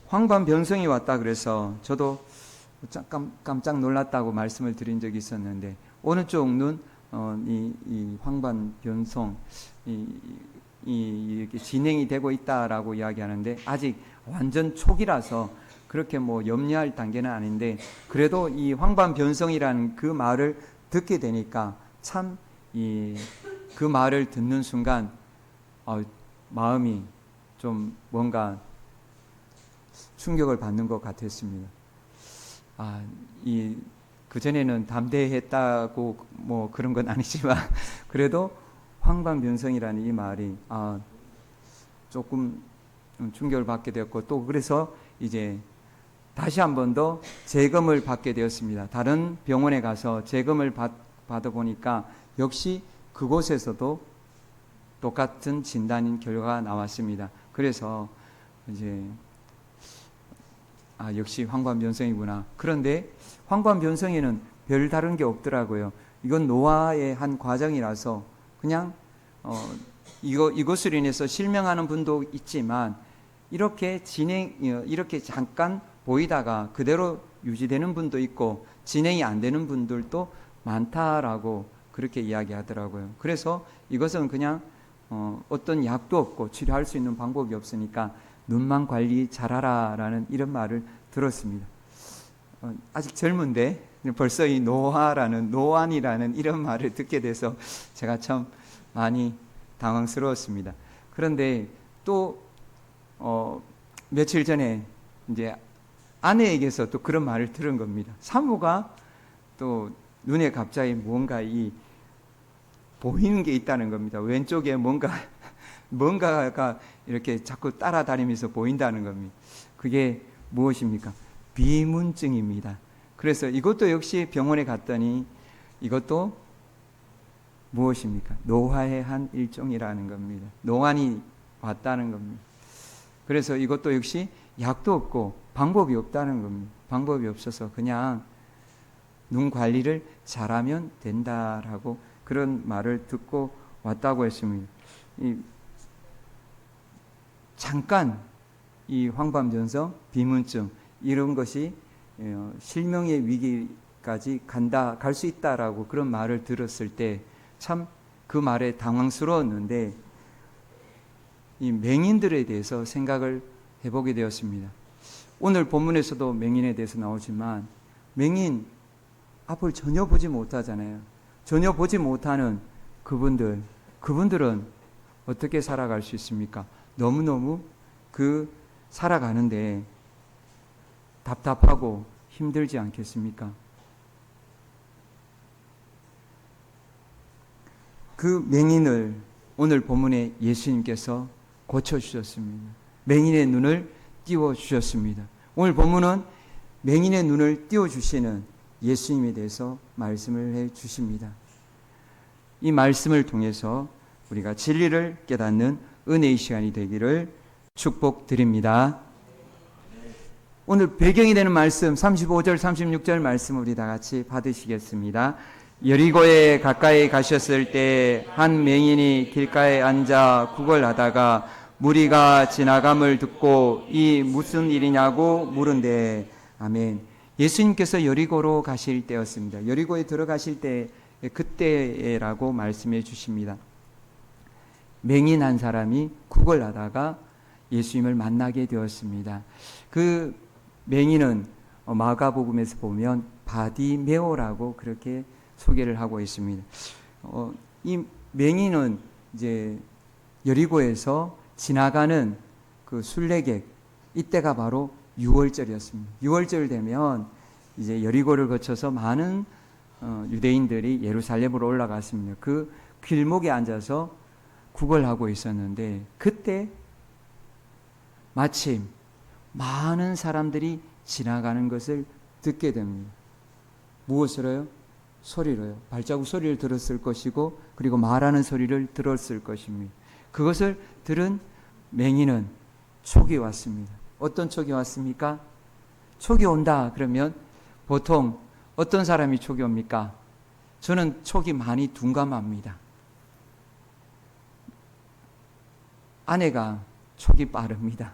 황반변성이 왔다 그래서 저도 깜짝 놀랐다고 말씀을 드린 적이 있었는데, 오른쪽 눈, 이 황반변성, 이렇게 진행이 되고 있다라고 이야기하는데, 아직 완전 초기라서 그렇게 뭐 염려할 단계는 아닌데, 그래도 이 황반변성이라는 그 말을 듣게 되니까 참 그 말을 듣는 순간 마음이 좀 뭔가 충격을 받는 것 같았습니다. 그전에는 담대했다고 뭐 그런 건 아니지만 그래도 황반변성이라는 이 말이 조금 충격을 받게 되었고, 또 그래서 이제 다시 한 번 더 재검을 받게 되었습니다. 다른 병원에 가서 재검을 받아보니까 역시 그곳에서도 똑같은 진단 결과가 나왔습니다. 그래서 이제 역시 황반변성이구나. 그런데 황반변성에는 별 다른 게 없더라고요. 이건 노화의 한 과정이라서 그냥 이것으로 인해서 실명하는 분도 있지만, 이렇게 이렇게 잠깐 보이다가 그대로 유지되는 분도 있고 진행이 안 되는 분들도 많다라고 그렇게 이야기하더라고요. 그래서 이것은 그냥 어떤 약도 없고 치료할 수 있는 방법이 없으니까 눈만 관리 잘하라라는 이런 말을 들었습니다. 아직 젊은데 벌써 이 노안이라는 이런 말을 듣게 돼서 제가 참 많이 당황스러웠습니다. 그런데 또 며칠 전에 이제 아내에게서 또 그런 말을 들은 겁니다. 사모가 또 눈에 갑자기 뭔가 보이는 게 있다는 겁니다. 왼쪽에 뭔가가 이렇게 자꾸 따라다니면서 보인다는 겁니다. 그게 무엇입니까? 비문증입니다. 그래서 이것도 역시 병원에 갔더니 이것도 무엇입니까? 노화의 한 일종이라는 겁니다. 노안이 왔다는 겁니다. 그래서 이것도 역시 약도 없고 방법이 없다는 겁니다. 방법이 없어서 그냥 눈 관리를 잘하면 된다라고 그런 말을 듣고 왔다고 했습니다. 잠깐 이 황반변성, 비문증 이런 것이 실명의 위기까지 갈 수 있다라고 그런 말을 들었을 때 참 그 말에 당황스러웠는데, 이 맹인들에 대해서 생각을 해보게 되었습니다. 오늘 본문에서도 맹인에 대해서 나오지만 맹인 앞을 전혀 보지 못하잖아요. 전혀 보지 못하는 그분들은 어떻게 살아갈 수 있습니까? 너무너무 살아가는데 답답하고 힘들지 않겠습니까? 그 맹인을 오늘 본문에 예수님께서 고쳐주셨습니다. 맹인의 눈을 띄워주셨습니다. 오늘 본문은 맹인의 눈을 띄워주시는 예수님에 대해서 말씀을 해주십니다. 이 말씀을 통해서 우리가 진리를 깨닫는 은혜의 시간이 되기를 축복드립니다. 오늘 배경이 되는 말씀 35절 36절 말씀 우리 다 같이 받으시겠습니다. 여리고에 가까이 가셨을 때 한 맹인이 길가에 앉아 구걸하다가 무리가 지나감을 듣고 이 무슨 일이냐고 물은데, 아멘. 예수님께서 여리고로 가실 때였습니다. 여리고에 들어가실 때 그때라고 말씀해 주십니다. 맹인 한 사람이 구걸하다가 예수님을 만나게 되었습니다. 그 맹인은 마가복음에서 보면 바디메오라고 그렇게 소개를 하고 있습니다. 이 맹인은 이제 여리고에서 지나가는 그 순례객, 이때가 바로 6월절이었습니다. 6월절 되면 이제 여리고를 거쳐서 많은 유대인들이 예루살렘으로 올라갔습니다. 그 길목에 앉아서 구걸하고 있었는데, 그때 마침 많은 사람들이 지나가는 것을 듣게 됩니다. 무엇으로요? 소리로요. 발자국 소리를 들었을 것이고, 그리고 말하는 소리를 들었을 것입니다. 그것을 들은 맹인은 촉이 왔습니다. 어떤 촉이 왔습니까? 촉이 온다 그러면 보통 어떤 사람이 촉이 옵니까? 저는 촉이 많이 둔감합니다. 아내가 촉이 빠릅니다.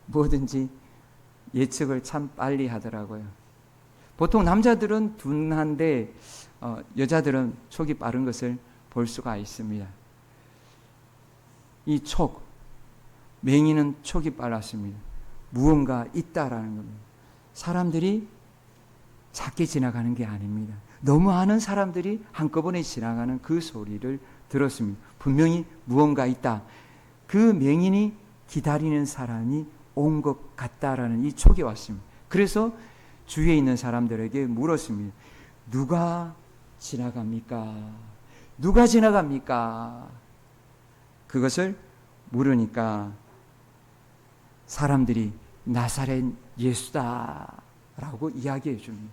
뭐든지 예측을 참 빨리 하더라고요. 보통 남자들은 둔한데 여자들은 촉이 빠른 것을 볼 수가 있습니다. 이 촉, 맹인은 촉이 빨랐습니다. 무언가 있다라는 겁니다. 사람들이 작게 지나가는 게 아닙니다. 너무 많은 사람들이 한꺼번에 지나가는 그 소리를 들었습니다. 분명히 무언가 있다. 그 맹인이 기다리는 사람이 온 것 같다라는 이 촉이 왔습니다. 그래서 주위에 있는 사람들에게 물었습니다. 누가 지나갑니까? 누가 지나갑니까? 그것을 물으니까 사람들이 나사렛 예수다라고 이야기해 줍니다.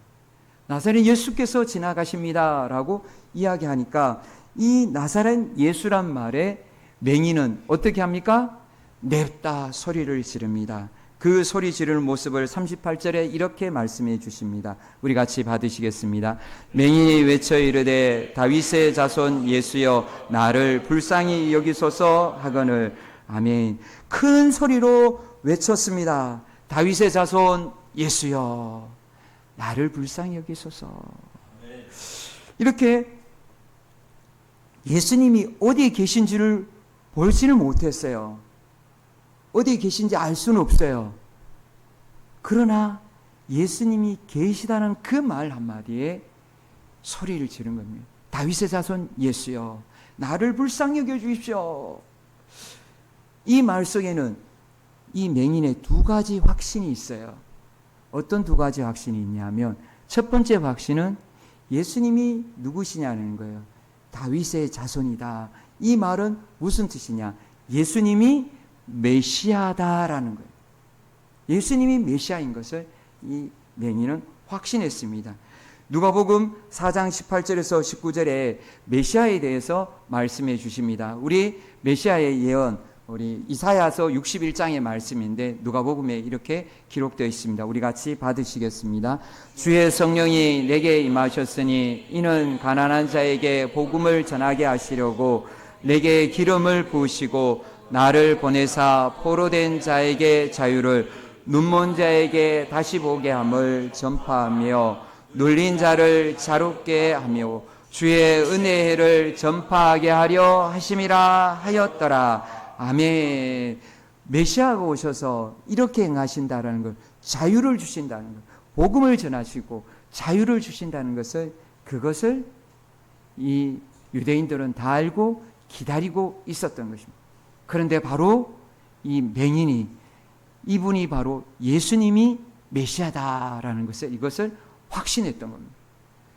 나사렛 예수께서 지나가십니다라고 이야기하니까 이 나사렛 예수란 말에 맹인은 어떻게 합니까? 냅다 소리를 지릅니다. 그 소리 지르는 모습을 38절에 이렇게 말씀해 주십니다. 우리 같이 받으시겠습니다. 맹인이 외쳐 이르되 다윗의 자손 예수여 나를 불쌍히 여기소서 하거늘. 아멘. 큰 소리로 외쳤습니다. 다윗의 자손 예수여 나를 불쌍히 여기소서. 이렇게 예수님이 어디에 계신지를 보지는 못했어요. 어디에 계신지 알 수는 없어요. 그러나 예수님이 계시다는 그 말 한마디에 소리를 지른 겁니다. 다윗의 자손 예수여 나를 불쌍히 여겨 주십시오. 이 말 속에는 이 맹인의 두 가지 확신이 있어요. 어떤 두 가지 확신이 있냐면 첫 번째 확신은 예수님이 누구시냐는 거예요. 다윗의 자손이다. 이 말은 무슨 뜻이냐? 예수님이 메시아다라는 거예요. 예수님이 메시아인 것을 이 맹인은 확신했습니다. 누가복음 4장 18절에서 19절에 메시아에 대해서 말씀해 주십니다. 우리 메시아의 예언, 우리 이사야서 61장의 말씀인데 누가복음에 이렇게 기록되어 있습니다. 우리 같이 받으시겠습니다. 주의 성령이 내게 임하셨으니 이는 가난한 자에게 복음을 전하게 하시려고 내게 기름을 부으시고 나를 보내사 포로된 자에게 자유를 눈먼 자에게 다시 보게 함을 전파하며 눌린 자를 자롭게 하며 주의 은혜의 해를 전파하게 하려 하심이라 하였더라. 아멘. 메시아가 오셔서 이렇게 행하신다는 것, 자유를 주신다는 것, 복음을 전하시고 자유를 주신다는 것을, 그것을 이 유대인들은 다 알고 기다리고 있었던 것입니다. 그런데 바로 이 맹인이, 이분이 바로 예수님이 메시아다라는 것을, 이것을 확신했던 겁니다.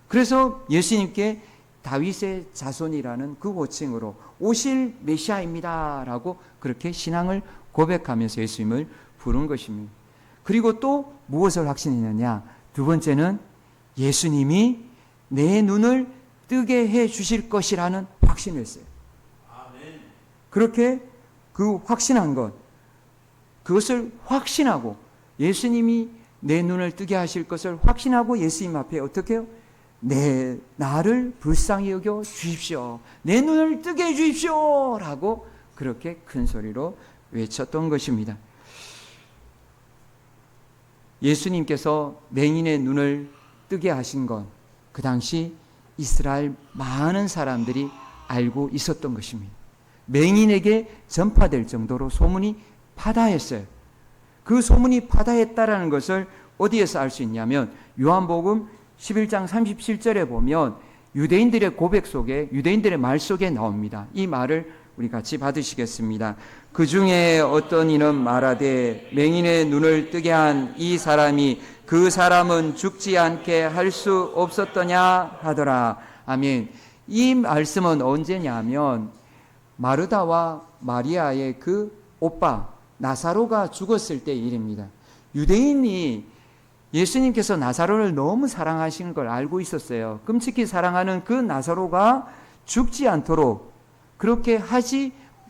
그래서 예수님께 다윗의 자손이라는 그 호칭으로 오실 메시아입니다라고 그렇게 신앙을 고백하면서 예수님을 부른 것입니다. 그리고 또 무엇을 확신했느냐? 두 번째는 예수님이 내 눈을 뜨게 해 주실 것이라는 확신을 했어요. 그렇게 그 확신한 것, 그것을 확신하고 예수님이 내 눈을 뜨게 하실 것을 확신하고 예수님 앞에 어떻게 해요? 나를 불쌍히 여겨 주십시오. 내 눈을 뜨게 해 주십시오. 라고 그렇게 큰 소리로 외쳤던 것입니다. 예수님께서 맹인의 눈을 뜨게 하신 것, 그 당시 이스라엘 많은 사람들이 알고 있었던 것입니다. 맹인에게 전파될 정도로 소문이 파다했어요. 그 소문이 파다했다라는 것을 어디에서 알 수 있냐면 요한복음 11장 37절에 보면 유대인들의 고백 속에, 유대인들의 말 속에 나옵니다. 이 말을 우리 같이 받으시겠습니다. 그 중에 어떤 이는 말하되 맹인의 눈을 뜨게 한 이 사람이 그 사람은 죽지 않게 할 수 없었더냐 하더라. 아멘. 이 말씀은 언제냐면 마르다와 마리아의 그 오빠 나사로가 죽었을 때의 일입니다. 유대인이 예수님께서 나사로를 너무 사랑하시는 걸 알고 있었어요. 끔찍히 사랑하는 그 나사로가 죽지 않도록 그렇게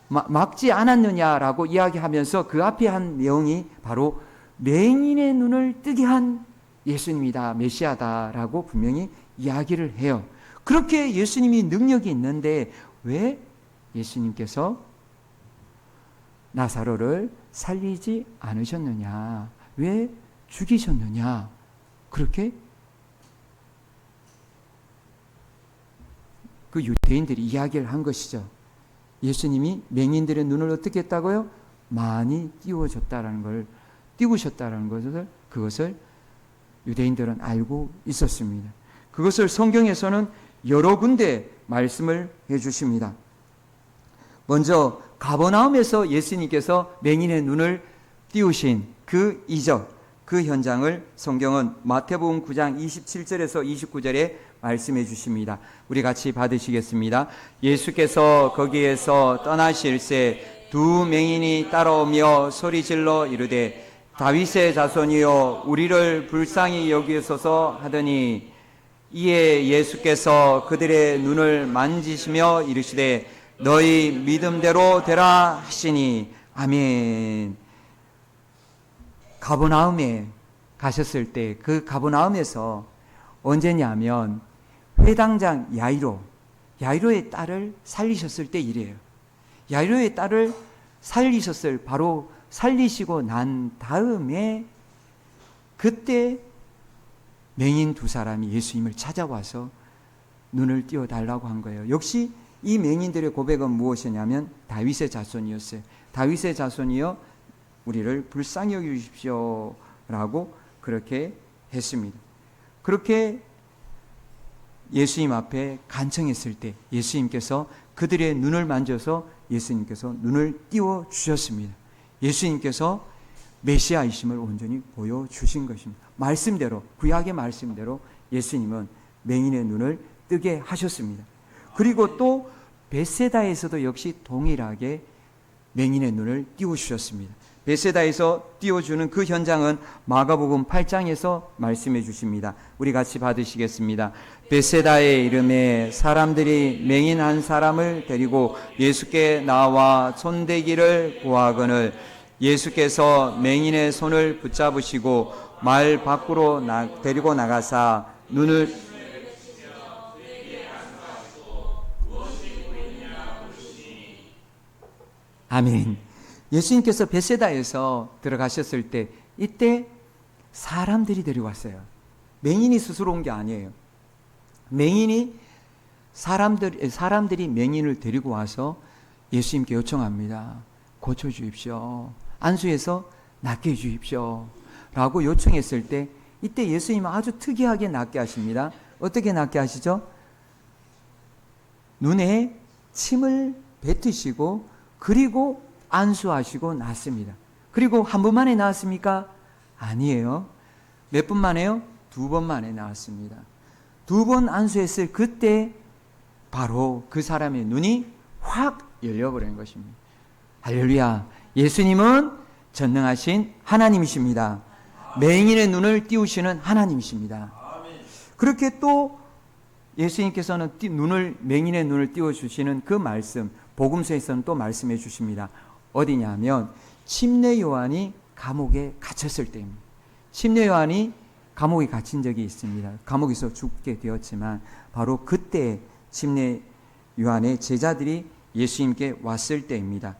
막지 않았느냐라고 이야기하면서 그 앞에 한 내용이 바로 맹인의 눈을 뜨게 한 예수님이다, 메시아다라고 분명히 이야기를 해요. 그렇게 예수님이 능력이 있는데 왜 예수님께서 나사로를 살리지 않으셨느냐? 왜 죽이셨느냐? 그렇게 그 유대인들이 이야기를 한 것이죠. 예수님이 맹인들의 눈을 어떻게 했다고요? 많이 띄우셨다는 것을 그것을 유대인들은 알고 있었습니다. 그것을 성경에서는 여러 군데 말씀을 해 주십니다. 먼저 가버나움에서 예수님께서 맹인의 눈을 띄우신 그 이적, 그 현장을 성경은 마태복음 9장 27절에서 29절에 말씀해 주십니다. 우리 같이 받으시겠습니다. 예수께서 거기에서 떠나실새 두 맹인이 따라오며 소리질러 이르되 다윗의 자손이여 우리를 불쌍히 여기소서 하더니 이에 예수께서 그들의 눈을 만지시며 이르시되 너희 믿음대로 되라 하시니 아멘. 가버나움에 가셨을 때 그 가버나움에서 언제냐면 회당장 야이로의 딸을 살리셨을 때 일이에요. 야이로의 딸을 바로 살리시고 난 다음에 그때 맹인 두 사람이 예수님을 찾아와서 눈을 띄워달라고 한 거예요. 역시 이 맹인들의 고백은 무엇이냐면 다윗의 자손이었어요. 다윗의 자손이여 우리를 불쌍히 여기십시오 라고 그렇게 했습니다. 그렇게 예수님 앞에 간청했을 때 예수님께서 그들의 눈을 만져서 예수님께서 눈을 띄워 주셨습니다. 예수님께서 메시아이심을 온전히 보여주신 것입니다. 말씀대로, 구약의 말씀대로 예수님은 맹인의 눈을 뜨게 하셨습니다. 그리고 또 벳세다에서도 역시 동일하게 맹인의 눈을 띄워주셨습니다. 벳세다에서 띄워주는 그 현장은 마가복음 8장에서 말씀해 주십니다. 우리 같이 받으시겠습니다. 벳세다의 이름에 사람들이 맹인 한 사람을 데리고 예수께 나와 손대기를 구하거늘 예수께서 맹인의 손을 붙잡으시고 마을 밖으로 데리고 나가사 눈을 아멘. 예수님께서 벳세다에서 들어가셨을 때 이때 사람들이 데려왔어요. 맹인이 스스로 온 게 아니에요. 사람들이 맹인을 데리고 와서 예수님께 요청합니다. 고쳐주십시오. 안수해서 낫게 해주십시오. 라고 요청했을 때 이때 예수님은 아주 특이하게 낫게 하십니다. 어떻게 낫게 하시죠? 눈에 침을 뱉으시고 그리고 안수하시고 낫습니다. 그리고 한 번 만에 나았습니까? 아니에요. 몇 번 만에요? 2번 만에 나았습니다. 2번 안수했을 그때 바로 그 사람의 눈이 확 열려버리는 것입니다. 할렐루야. 예수님은 전능하신 하나님이십니다. 맹인의 눈을 띄우시는 하나님이십니다. 그렇게 또 예수님께서는 맹인의 눈을 띄워주시는 그 말씀, 복음서에서는 또 말씀해 주십니다. 어디냐면 침례 요한이 감옥에 갇혔을 때입니다. 침례 요한이 감옥에 갇힌 적이 있습니다. 감옥에서 죽게 되었지만 바로 그때 침례 요한의 제자들이 예수님께 왔을 때입니다.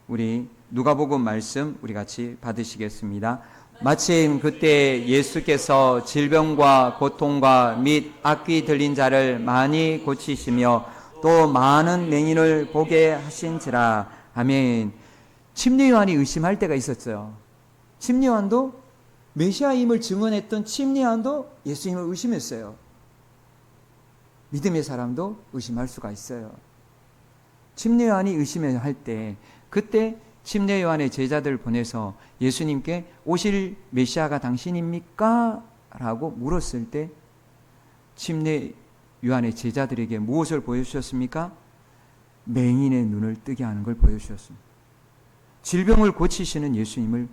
우리 누가복음 말씀 우리 같이 받으시겠습니다. 마침 그때 예수께서 질병과 고통과 및 악귀 들린 자를 많이 고치시며 또 많은 맹인을 보게 하신지라. 아멘. 침례 요한이 의심할 때가 있었어요. 침례 요한도 메시아임을 증언했던 침례 요한도 예수님을 의심했어요. 믿음의 사람도 의심할 수가 있어요. 침례 요한이 의심할 때 그때 침례 요한의 제자들을 보내서 예수님께 오실 메시아가 당신입니까? 라고 물었을 때 침례 요한의 제자들에게 무엇을 보여주셨습니까? 맹인의 눈을 뜨게 하는 걸 보여주셨습니다. 질병을 고치시는 예수님을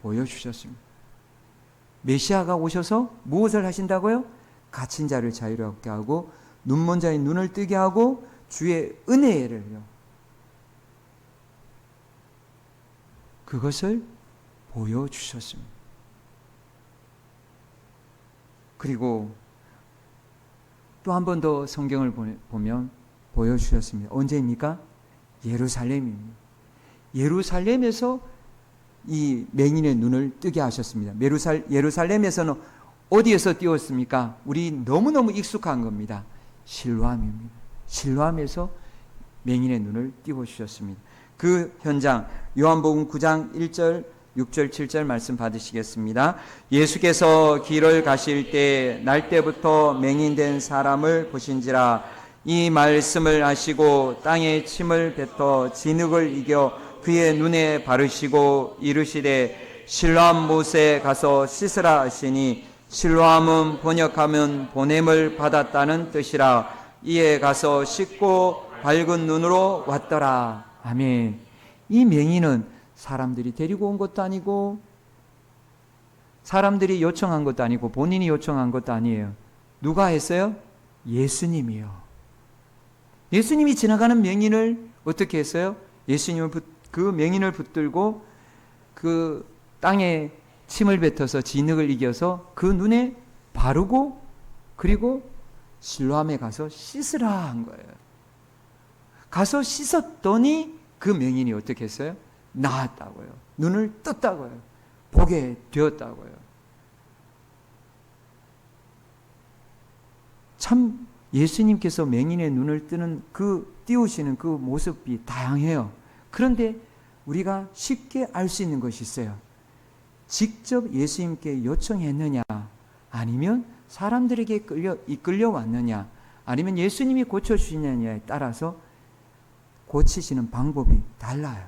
보여주셨습니다. 메시아가 오셔서 무엇을 하신다고요? 갇힌 자를 자유롭게 하고 눈먼 자의 눈을 뜨게 하고 주의 은혜를요. 그것을 보여주셨습니다. 그리고 또 한 번 더 성경을 보면 보여주셨습니다. 언제입니까? 예루살렘입니다. 예루살렘에서 이 맹인의 눈을 뜨게 하셨습니다. 예루살렘에서는 어디에서 띄웠습니까? 우리 너무너무 익숙한 겁니다. 실로암입니다. 실로암에서 맹인의 눈을 띄워주셨습니다. 그 현장 요한복음 9장 1절 6절 7절 말씀 받으시겠습니다. 예수께서 길을 가실 때 날 때부터 맹인된 사람을 보신지라. 이 말씀을 하시고 땅에 침을 뱉어 진흙을 이겨 그의 눈에 바르시고 이르시되 실로암 못에 가서 씻으라 하시니, 실로암은 번역하면 보냄을 받았다는 뜻이라. 이에 가서 씻고 밝은 눈으로 왔더라. 아멘. 이 맹인은 사람들이 데리고 온 것도 아니고 사람들이 요청한 것도 아니고 본인이 요청한 것도 아니에요. 누가 했어요? 예수님이요. 예수님이 지나가는 맹인을 어떻게 했어요? 예수님은 그 맹인을 붙들고 그 땅에 침을 뱉어서 진흙을 이겨서 그 눈에 바르고 그리고 실로암에 가서 씻으라 한 거예요. 가서 씻었더니 그 맹인이 어떻게 했어요? 나았다고요. 눈을 떴다고요. 보게 되었다고요. 참 예수님께서 맹인의 눈을 띄우시는 그 모습이 다양해요. 그런데 우리가 쉽게 알 수 있는 것이 있어요. 직접 예수님께 요청했느냐, 아니면 사람들에게 이끌려 왔느냐, 아니면 예수님이 고쳐주시느냐에 따라서 고치시는 방법이 달라요.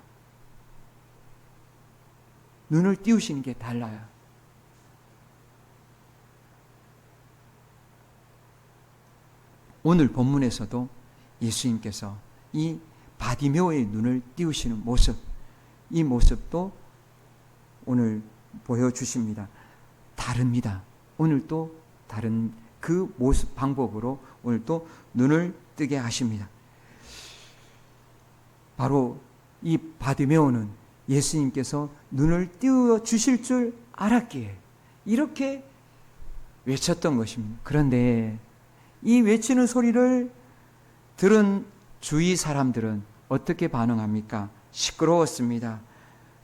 눈을 띄우시는 게 달라요. 오늘 본문에서도 예수님께서 이 바디메오의 눈을 띄우시는 모습, 이 모습도 오늘 보여주십니다. 다릅니다. 오늘 또 다른 그 모습, 방법으로 오늘 또 눈을 뜨게 하십니다. 바로 이 바디메오는 예수님께서 눈을 띄워 주실 줄 알았기에 이렇게 외쳤던 것입니다. 그런데 이 외치는 소리를 들은 주위 사람들은 어떻게 반응합니까? 시끄러웠습니다.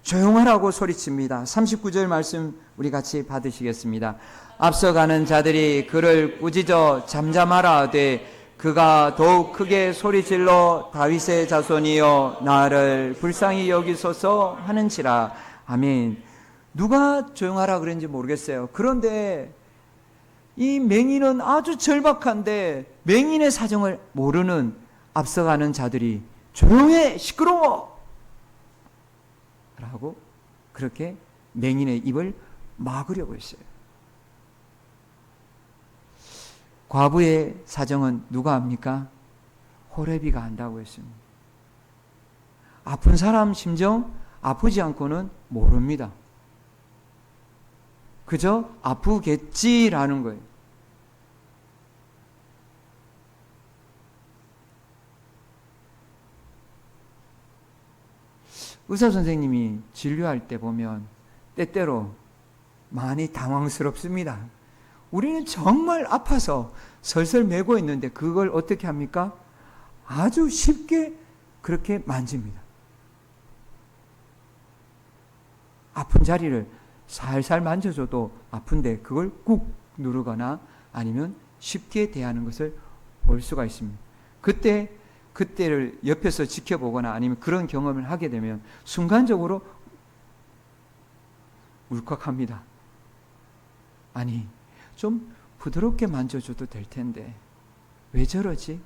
조용하라고 소리칩니다. 39절 말씀 우리 같이 받으시겠습니다. 앞서가는 자들이 그를 꾸짖어 잠잠하라 하되 그가 더욱 크게 소리질러 다윗의 자손이여 나를 불쌍히 여기소서 하는지라. 아멘. 누가 조용하라 그랬는지 모르겠어요. 그런데 이 맹인은 아주 절박한데 맹인의 사정을 모르는 앞서가는 자들이 조용해, 시끄러워 라고 그렇게 맹인의 입을 막으려고 했어요. 과부의 사정은 누가 합니까? 호레비가 한다고 했습니다. 아픈 사람 심정 아프지 않고는 모릅니다. 그저 아프겠지라는 거예요. 의사 선생님이 진료할 때 보면 때때로 많이 당황스럽습니다. 우리는 정말 아파서 설설 매고 있는데 그걸 어떻게 합니까? 아주 쉽게 그렇게 만집니다. 아픈 자리를 살살 만져줘도 아픈데 그걸 꾹 누르거나 아니면 쉽게 대하는 것을 볼 수가 있습니다. 그때를 옆에서 지켜보거나 아니면 그런 경험을 하게 되면 순간적으로 울컥합니다. 아니, 좀 부드럽게 만져줘도 될 텐데 왜 저러지?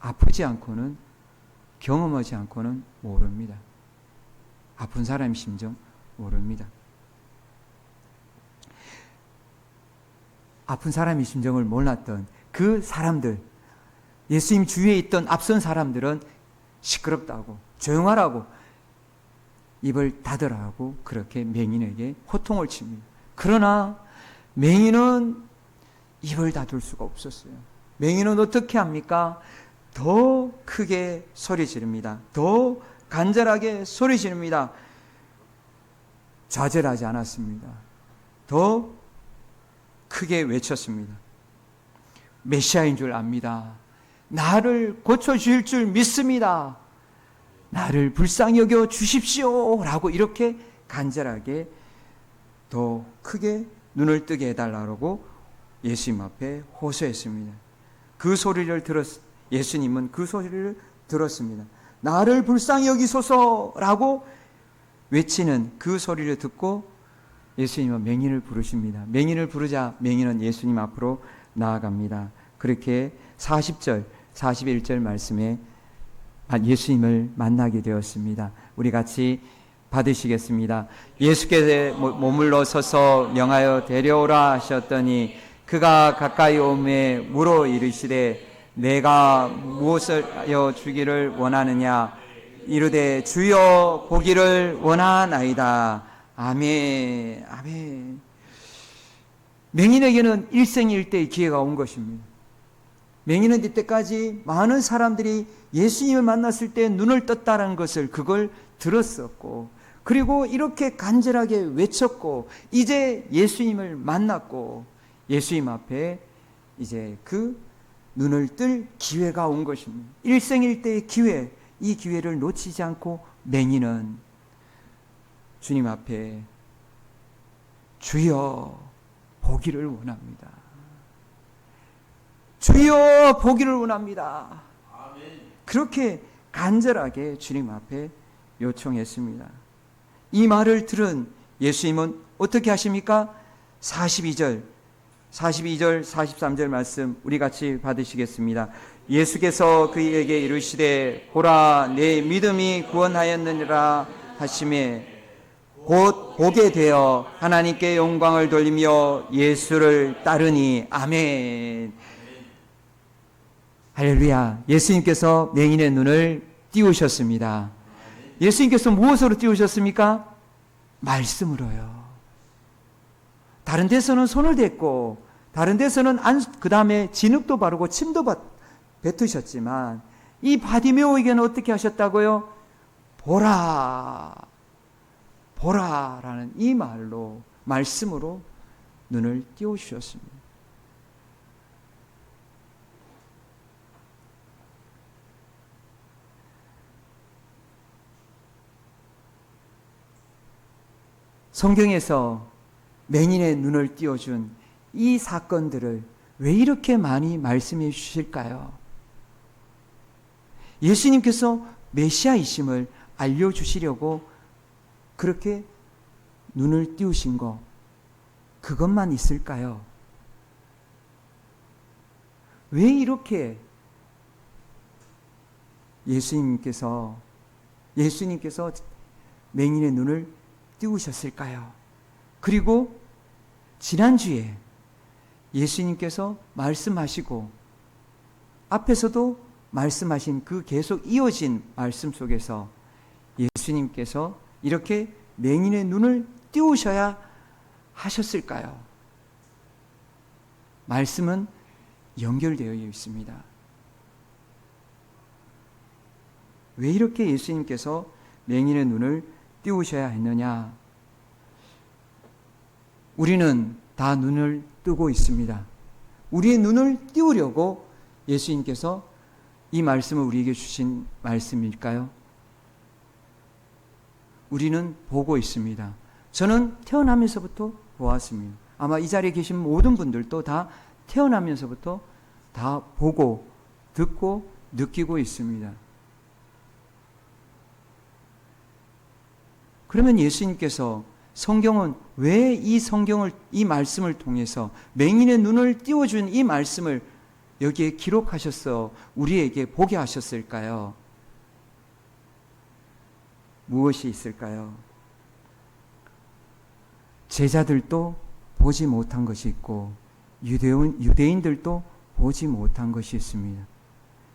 아프지 않고는, 경험하지 않고는 모릅니다. 아픈 사람의 심정 모릅니다. 아픈 사람의 심정을 몰랐던 그 사람들, 예수님 주위에 있던 앞선 사람들은 시끄럽다고, 조용하라고, 입을 닫으라고 그렇게 맹인에게 호통을 칩니다. 그러나 맹인은 입을 닫을 수가 없었어요. 맹인은 어떻게 합니까? 더 크게 소리 지릅니다. 더 간절하게 소리 지릅니다. 좌절하지 않았습니다. 더 크게 외쳤습니다. 메시아인 줄 압니다. 나를 고쳐주실 줄 믿습니다. 나를 불쌍히 여겨 주십시오 라고 이렇게 간절하게 더 크게 눈을 뜨게 해달라고 예수님 앞에 호소했습니다. 그 소리를 예수님은 그 소리를 들었습니다. 나를 불쌍히 여기소서라고 외치는 그 소리를 듣고 예수님은 맹인을 부르십니다. 맹인을 부르자 맹인은 예수님 앞으로 나아갑니다. 그렇게 40절, 41절 말씀에 예수님을 만나게 되었습니다. 우리 같이 받으시겠습니다. 예수께서 머물러 서서 명하여 데려오라 하셨더니 그가 가까이 오매 물어 이르시되 내가 무엇을 하여 주기를 원하느냐 이르되 주여 보기를 원하나이다. 아멘. 아멘. 맹인에게는 일생일대의 기회가 온 것입니다. 맹인은 이때까지 많은 사람들이 예수님을 만났을 때 눈을 떴다는 것을 그걸 들었었고, 그리고 이렇게 간절하게 외쳤고, 이제 예수님을 만났고 예수님 앞에 이제 그 눈을 뜰 기회가 온 것입니다. 일생일대의 기회, 이 기회를 놓치지 않고 맹인은 주님 앞에 주여 보기를 원합니다. 주여 보기를 원합니다. 그렇게 간절하게 주님 앞에 요청했습니다. 이 말을 들은 예수님은 어떻게 하십니까? 42절, 43절 말씀 우리 같이 받으시겠습니다. 예수께서 그에게 이르시되 보라 내 믿음이 구원하였느니라 하시매 곧 보게 되어 하나님께 영광을 돌리며 예수를 따르니. 아멘. 할렐루야. 예수님께서 맹인의 눈을 띄우셨습니다. 예수님께서 무엇으로 띄우셨습니까? 말씀으로요. 다른 데서는 손을 댔고 다른 데서는 그 다음에 진흙도 바르고 침도 뱉으셨지만 이 바디메오에게는 어떻게 하셨다고요? 보라, 보라라는 이 말로, 말씀으로 눈을 띄워주셨습니다. 성경에서 맹인의 눈을 띄워준 이 사건들을 왜 이렇게 많이 말씀해 주실까요? 예수님께서 메시아이심을 알려주시려고 그렇게 눈을 띄우신 거, 그것만 있을까요? 왜 이렇게 예수님께서 맹인의 눈을 띄우셨을까요? 그리고 지난주에 예수님께서 말씀하시고 앞에서도 말씀하신 그 계속 이어진 말씀 속에서 예수님께서 이렇게 맹인의 눈을 띄우셔야 하셨을까요? 말씀은 연결되어 있습니다. 왜 이렇게 예수님께서 맹인의 눈을 띄우셔야 했느냐? 우리는 다 눈을 뜨고 있습니다. 우리의 눈을 띄우려고 예수님께서 이 말씀을 우리에게 주신 말씀일까요? 우리는 보고 있습니다. 저는 태어나면서부터 보았습니다. 아마 이 자리에 계신 모든 분들도 다 태어나면서부터 다 보고 듣고 느끼고 있습니다. 그러면 예수님께서 성경은 왜 이 말씀을 통해서 맹인의 눈을 띄워준 이 말씀을 여기에 기록하셔서 우리에게 보게 하셨을까요? 무엇이 있을까요? 제자들도 보지 못한 것이 있고 유대인들도 보지 못한 것이 있습니다.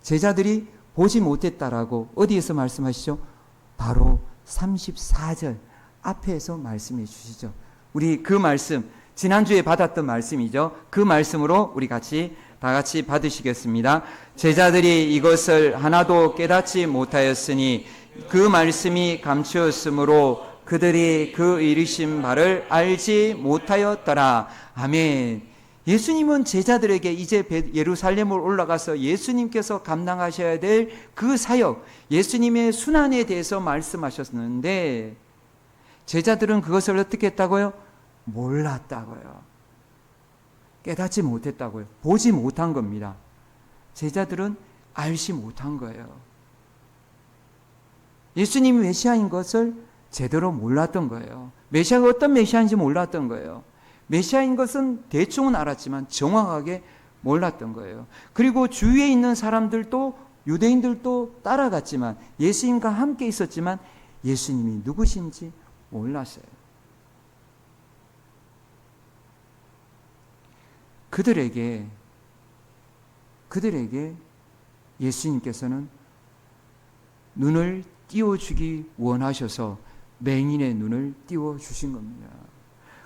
제자들이 보지 못했다라고 어디에서 말씀하시죠? 바로 34절 앞에서 말씀해 주시죠. 우리 그 말씀, 지난주에 받았던 말씀이죠. 그 말씀으로 우리 다 같이 받으시겠습니다. 제자들이 이것을 하나도 깨닫지 못하였으니 그 말씀이 감추었으므로 그들이 그 이르신 바를 알지 못하였더라. 아멘. 예수님은 제자들에게 이제 예루살렘으로 올라가서 예수님께서 감당하셔야 될 그 사역, 예수님의 순환에 대해서 말씀하셨는데 제자들은 그것을 어떻게 했다고요? 몰랐다고요. 깨닫지 못했다고요. 보지 못한 겁니다. 제자들은 알지 못한 거예요. 예수님이 메시아인 것을 제대로 몰랐던 거예요. 메시아가 어떤 메시아인지 몰랐던 거예요. 메시아인 것은 대충은 알았지만 정확하게 몰랐던 거예요. 그리고 주위에 있는 사람들도 유대인들도 따라갔지만 예수님과 함께 있었지만 예수님이 누구신지 몰랐어요. 그들에게 예수님께서는 눈을 띄워주기 원하셔서 맹인의 눈을 띄워주신 겁니다.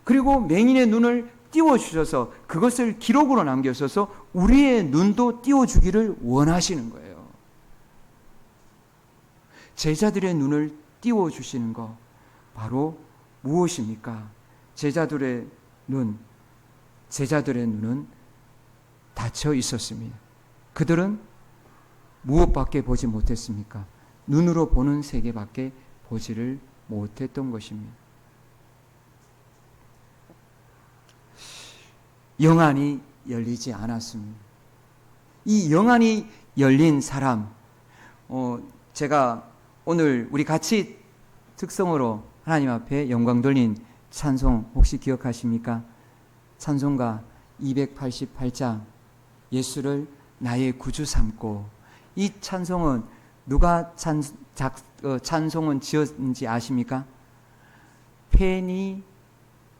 그리고 맹인의 눈을 띄워주셔서 그것을 기록으로 남겨셔서 우리의 눈도 띄워주기를 원하시는 거예요. 제자들의 눈을 띄워주시는 것 바로 무엇입니까? 제자들의 눈은 닫혀 있었습니다. 그들은 무엇밖에 보지 못했습니까? 눈으로 보는 세계밖에 보지를 못했던 것입니다. 영안이 열리지 않았습니다. 이 영안이 열린 사람, 제가 오늘 우리 같이 특성으로 하나님 앞에 영광 돌린 찬송 혹시 기억하십니까? 찬송가 288장 예수를 나의 구주 삼고, 이 찬송은 누가 찬송은 지었는지 아십니까? 페니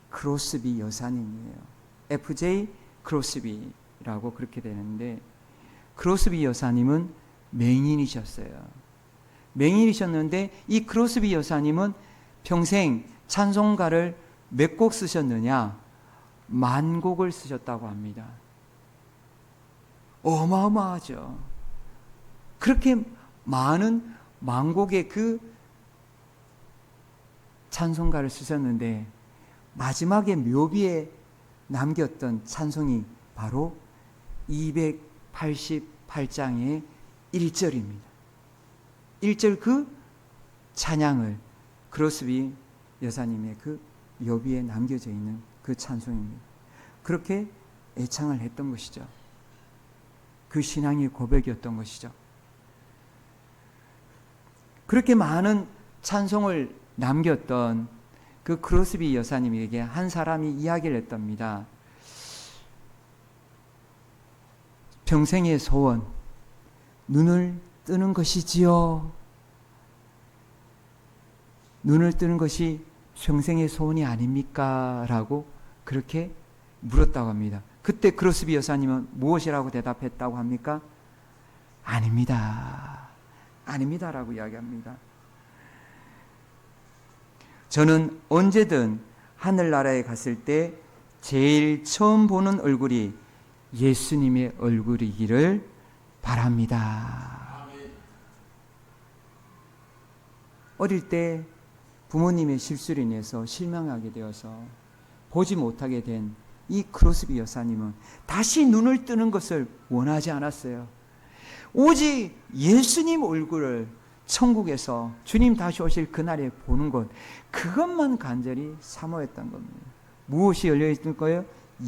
크로스비 여사님이에요. FJ 크로스비라고 그렇게 되는데, 크로스비 여사님은 맹인이셨어요. 맹인이셨는데 이 크로스비 여사님은 평생 찬송가를 몇 곡 쓰셨느냐? 10,000곡을 쓰셨다고 합니다. 어마어마하죠. 그렇게 많은 10,000곡의 그 찬송가를 쓰셨는데 마지막에 묘비에 남겼던 찬송이 바로 288장의 1절입니다. 1절 그 찬양을 크로스비 여사님의 그 묘비에 남겨져 있는 그 찬송입니다. 그렇게 애창을 했던 것이죠. 그 신앙의 고백이었던 것이죠. 그렇게 많은 찬송을 남겼던 그 크로스비 여사님에게 한 사람이 이야기를 했답니다. 평생의 소원, 눈을 뜨는 것이지요. 눈을 뜨는 것이 평생의 소원이 아닙니까? 라고 그렇게 물었다고 합니다. 그때 크로스비 여사님은 무엇이라고 대답했다고 합니까? 아닙니다. 아닙니다라고 이야기합니다. 저는 언제든 하늘나라에 갔을 때 제일 처음 보는 얼굴이 예수님의 얼굴이기를 바랍니다. 어릴 때 부모님의 실수로 인해서 실망하게 되어서 보지 못하게 된 이 크로스비 여사님은 다시 눈을 뜨는 것을 원하지 않았어요. 오직 예수님 얼굴을 천국에서 주님 다시 오실 그날에 보는 것, 그것만 간절히 사모했던 겁니다. 무엇이 열려 있을 거예요?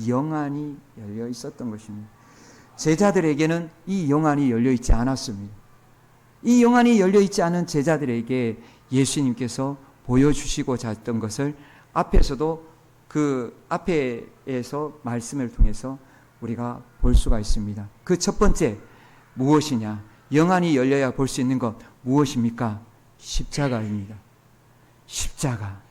영안이 열려 있었던 것입니다. 제자들에게는 이 영안이 열려 있지 않았습니다. 이 영안이 열려 있지 않은 제자들에게 예수님께서 보여주시고자 했던 것을 앞에서도 그 앞에서 말씀을 통해서 우리가 볼 수가 있습니다. 그 첫 번째 무엇이냐? 영안이 열려야 볼 수 있는 것 무엇입니까? 십자가입니다. 십자가.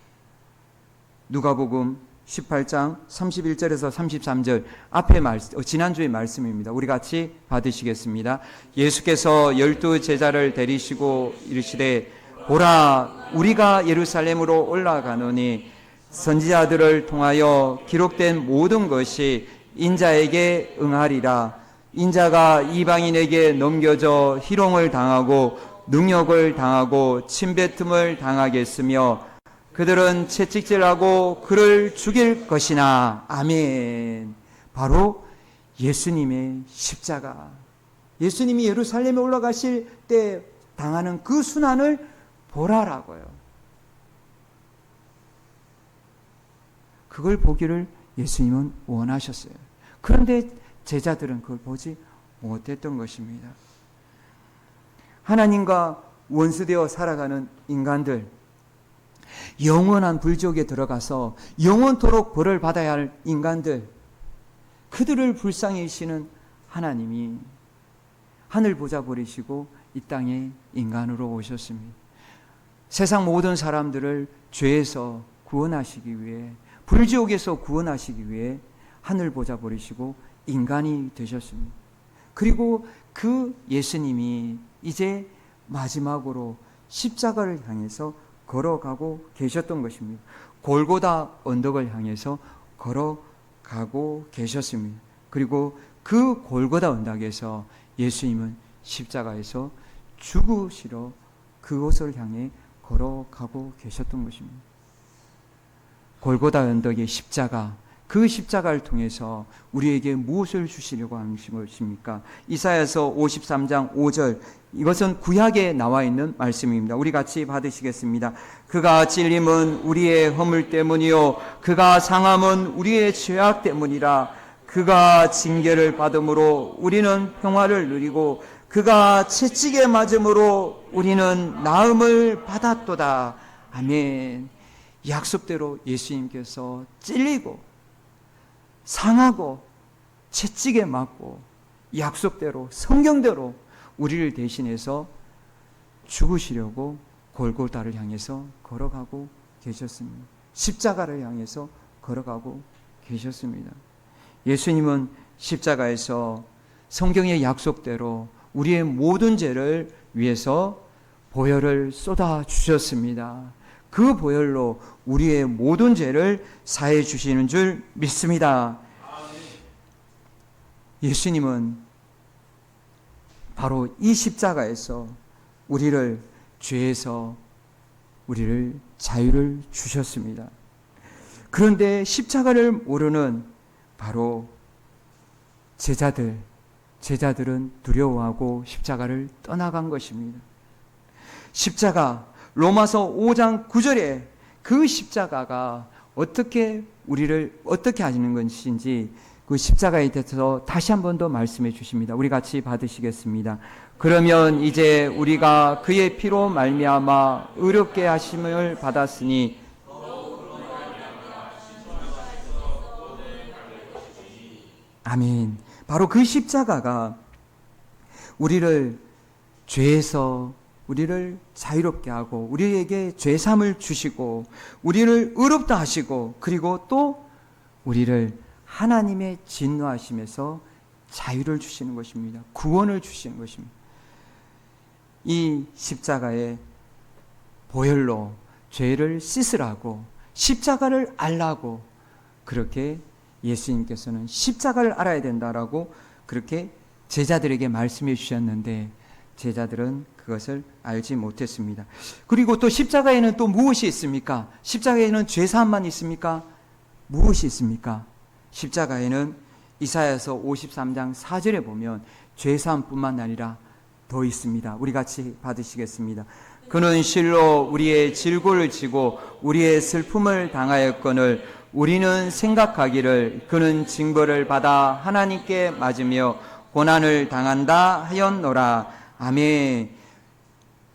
누가복음 18장 31절에서 33절 앞에 지난주의 말씀입니다. 우리 같이 받으시겠습니다. 예수께서 12 제자를 데리시고 이르시되 보라, 우리가 예루살렘으로 올라가노니 선지자들을 통하여 기록된 모든 것이 인자에게 응하리라. 인자가 이방인에게 넘겨져 희롱을 당하고 능욕을 당하고 침뱉음을 당하겠으며 그들은 채찍질하고 그를 죽일 것이나. 아멘. 바로 예수님의 십자가. 예수님이 예루살렘에 올라가실 때 당하는 그 순환을 보라라고요. 그걸 보기를 예수님은 원하셨어요. 그런데 제자들은 그걸 보지 못했던 것입니다. 하나님과 원수되어 살아가는 인간들, 영원한 불지옥에 들어가서 영원토록 벌을 받아야 할 인간들, 그들을 불쌍히 여기시는 하나님이 하늘 보좌 버리시고 이 땅에 인간으로 오셨습니다. 세상 모든 사람들을 죄에서 구원하시기 위해, 불지옥에서 구원하시기 위해 하늘 보좌 버리시고 인간이 되셨습니다. 그리고 그 예수님이 이제 마지막으로 십자가를 향해서 걸어가고 계셨던 것입니다. 골고다 언덕을 향해서 걸어가고 계셨습니다. 그리고 그 골고다 언덕에서 예수님은 십자가에서 죽으시러 그곳을 향해 걸어가고 계셨던 것입니다. 골고다 언덕의 십자가, 그 십자가를 통해서 우리에게 무엇을 주시려고 하는 것입니까? 이사야서 53장 5절, 이것은 구약에 나와 있는 말씀입니다. 우리 같이 받으시겠습니다. 그가 찔림은 우리의 허물 때문이요 그가 상함은 우리의 죄악 때문이라. 그가 징계를 받음으로 우리는 평화를 누리고 그가 채찍에 맞음으로 우리는 나음을 받았도다. 아멘. 약속대로 예수님께서 찔리고 상하고 채찍에 맞고 약속대로 성경대로 우리를 대신해서 죽으시려고 골고다를 향해서 걸어가고 계셨습니다. 십자가를 향해서 걸어가고 계셨습니다. 예수님은 십자가에서 성경의 약속대로 우리의 모든 죄를 위해서 보혈을 쏟아 주셨습니다. 그 보혈로 우리의 모든 죄를 사해 주시는 줄 믿습니다. 예수님은 바로 이 십자가에서 우리를 죄에서 우리를 자유를 주셨습니다. 그런데 십자가를 모르는 바로 제자들은 두려워하고 십자가를 떠나간 것입니다. 십자가, 로마서 5장 9절에 그 십자가가 어떻게 우리를 어떻게 하시는 것인지 그 십자가에 대해서 다시 한 번 더 말씀해 주십니다. 우리 같이 받으시겠습니다. 그러면 이제 우리가 그의 피로 말미암아 의롭게 하심을 받았으니 아멘. 바로 그 십자가가 우리를 죄에서 우리를 자유롭게 하고 우리에게 죄사함을 주시고 우리를 의롭다 하시고 그리고 또 우리를 하나님의 진노하심에서 자유를 주시는 것입니다. 구원을 주시는 것입니다. 이 십자가의 보혈로 죄를 씻으라고 십자가를 알라고 그렇게 예수님께서는 십자가를 알아야 된다라고 그렇게 제자들에게 말씀해 주셨는데 제자들은 그것을 알지 못했습니다. 그리고 또 십자가에는 또 무엇이 있습니까? 십자가에는 죄사함만 있습니까? 무엇이 있습니까? 십자가에는 이사야서 53장 4절에 보면 죄사함뿐만 아니라 더 있습니다. 우리 같이 받으시겠습니다. 그는 실로 우리의 질고를 지고 우리의 슬픔을 당하였거늘 우리는 생각하기를 그는 징벌을 받아 하나님께 맞으며 고난을 당한다 하였노라. 아멘.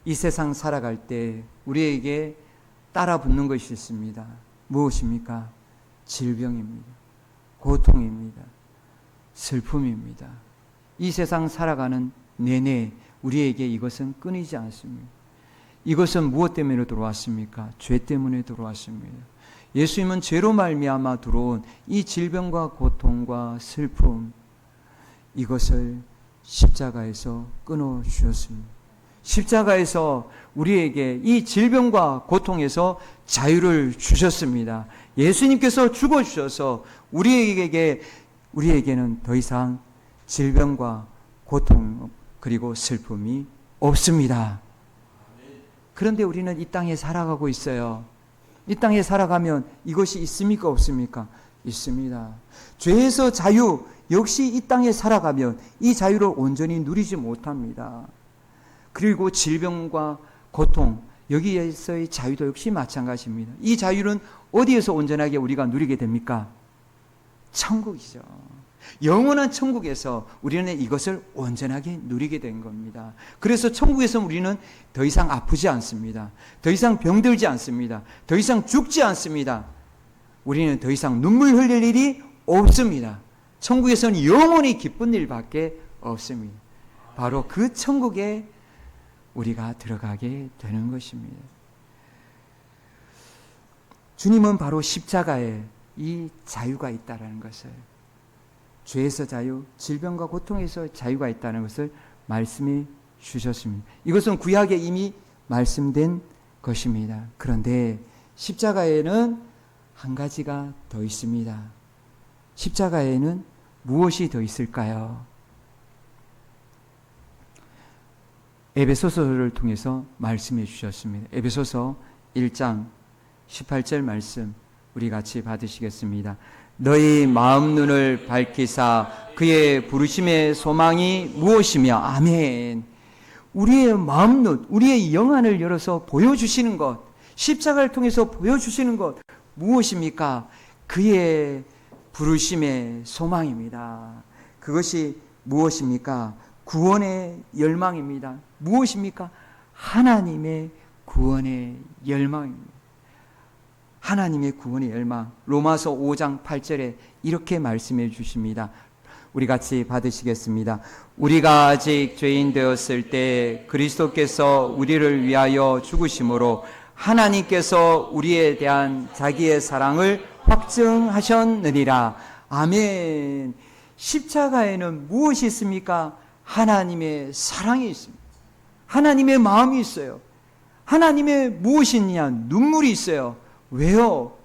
이 세상 살아갈 때 우리에게 따라 붙는 것이 있습니다. 무엇입니까? 질병입니다. 고통입니다. 슬픔입니다. 이 세상 살아가는 내내 우리에게 이것은 끊이지 않습니다. 이것은 무엇 때문에 들어왔습니까? 죄 때문에 들어왔습니다. 예수님은 죄로 말미암아 들어온 이 질병과 고통과 슬픔 이것을 십자가에서 끊어주셨습니다. 십자가에서 우리에게 이 질병과 고통에서 자유를 주셨습니다. 예수님께서 죽어주셔서 우리에게는 더 이상 질병과 고통 그리고 슬픔이 없습니다. 그런데 우리는 이 땅에 살아가고 있어요. 이 땅에 살아가면 이것이 있습니까? 없습니까? 있습니다. 죄에서 자유, 역시 이 땅에 살아가면 이 자유를 온전히 누리지 못합니다. 그리고 질병과 고통, 여기에서의 자유도 역시 마찬가지입니다. 이 자유는 어디에서 온전하게 우리가 누리게 됩니까? 천국이죠. 영원한 천국에서 우리는 이것을 온전하게 누리게 된 겁니다. 그래서 천국에서 우리는 더 이상 아프지 않습니다. 더 이상 병들지 않습니다. 더 이상 죽지 않습니다. 우리는 더 이상 눈물 흘릴 일이 없습니다. 천국에서는 영원히 기쁜 일밖에 없습니다. 바로 그 천국에 우리가 들어가게 되는 것입니다. 주님은 바로 십자가에 이 자유가 있다는 것을, 죄에서 자유, 질병과 고통에서 자유가 있다는 것을 말씀해 주셨습니다. 이것은 구약에 이미 말씀된 것입니다. 그런데 십자가에는 한 가지가 더 있습니다. 십자가에는 무엇이 더 있을까요? 에베소서를 통해서 말씀해 주셨습니다. 에베소서 1장 18절 말씀 우리 같이 받으시겠습니다. 너희 마음 눈을 밝히사 그의 부르심의 소망이 무엇이며, 아멘. 우리의 마음 눈, 우리의 영안을 열어서 보여주시는 것, 십자가를 통해서 보여주시는 것 무엇입니까? 그의 부르심의 소망입니다. 그것이 무엇입니까? 구원의 열망입니다. 무엇입니까? 하나님의 구원의 열망입니다. 하나님의 구원의 열망. 로마서 5장 8절에 이렇게 말씀해 주십니다. 우리 같이 받으시겠습니다. 우리가 아직 죄인 되었을 때 그리스도께서 우리를 위하여 죽으심으로 하나님께서 우리에 대한 자기의 사랑을 확증하셨느니라. 아멘. 십자가에는 무엇이 있습니까? 하나님의 사랑이 있습니다. 하나님의 마음이 있어요. 하나님의 무엇이 있냐? 눈물이 있어요. 왜요?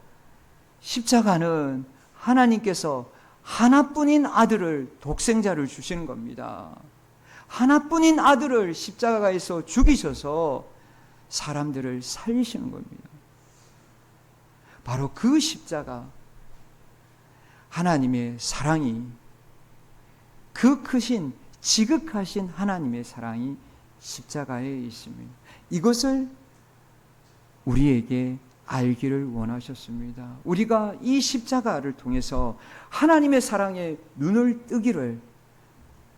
십자가는 하나님께서 하나뿐인 아들을, 독생자를 주시는 겁니다. 하나뿐인 아들을 십자가에서 죽이셔서 사람들을 살리시는 겁니다. 바로 그 십자가, 하나님의 사랑이, 그 크신 지극하신 하나님의 사랑이 십자가에 있습니다. 이것을 우리에게 알기를 원하셨습니다. 우리가 이 십자가를 통해서 하나님의 사랑에 눈을 뜨기를